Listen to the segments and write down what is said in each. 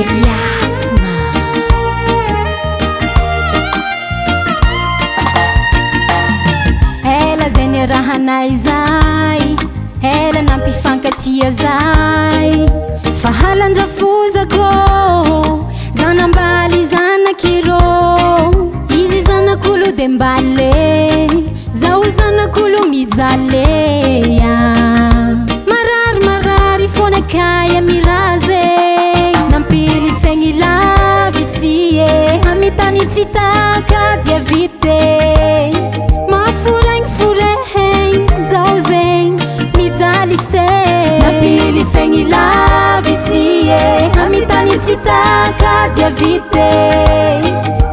Eliasina. Ela zany rahanay zay, ela nampifankatia zay. Fahalan-drafozako zanambaly zanakirô. Izy zanak'olo de mbale, zaho zanak'olo mijaleya. Marary fonakaya miraze, nampily fegny lavitsy e. Hamitany tsy takadia vite, maforegny foregny zaho zegny mijaly se. Nampily fegny lavitsy e, hamitany tsy takadia vite,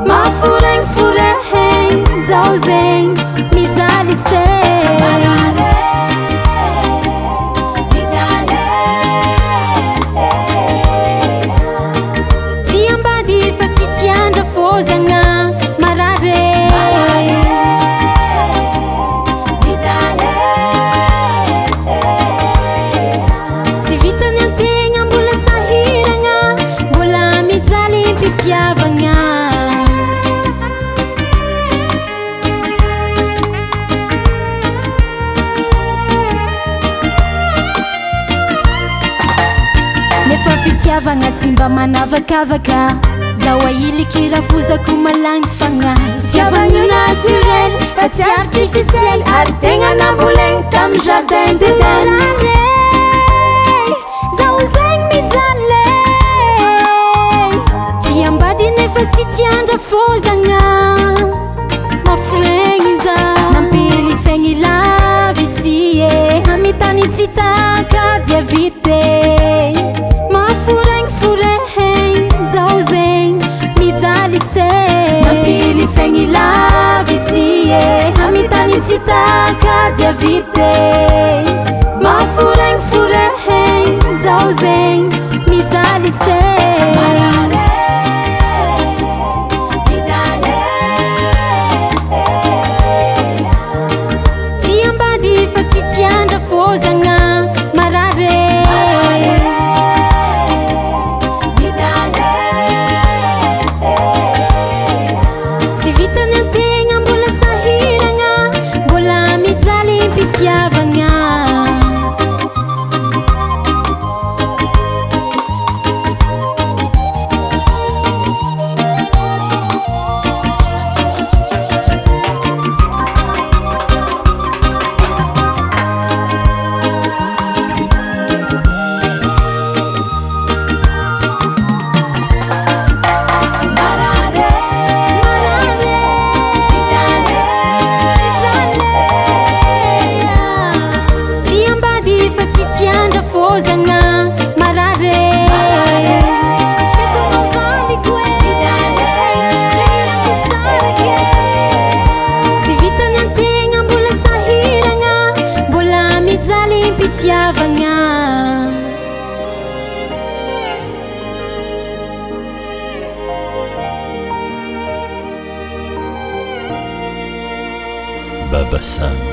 maforegny foregny zaho zegny mijaly se. Tiambady fa tsy tiandrafozagna marare. Tsy vitany antegna mbola sahiragna, mbola mijaly mpitiavagna. Nefa fitiavagna tsy mba manavakavaka, zaho ahiliky rafozako malagny fagnahy. Fitiavagna naturel fa tsy artificiel, ary tegna nambolegny tamy jardin d'Eden. Zaho zegny mijaly, tiambady nefa tsy tiandrafozagna, maforegny zaho. Nampily fegny lavitsy e, hamitany tsy takadia vite, maforegny zaho zegny mijaly se. Nampily fegny lavitsy e, hamitany tsy takadia vite, maforegny zaho zegny mijaly se. Tiambady fa tsy tiandrafozagna marare. Tsy vitany antegna mbola sahiragna, mbola mijaly mpitiavagna. Tiandrafozagna marare. Tsy vitany antegna mbola sahiragna, mbola mijaly mpitiavagna. Baba Sham.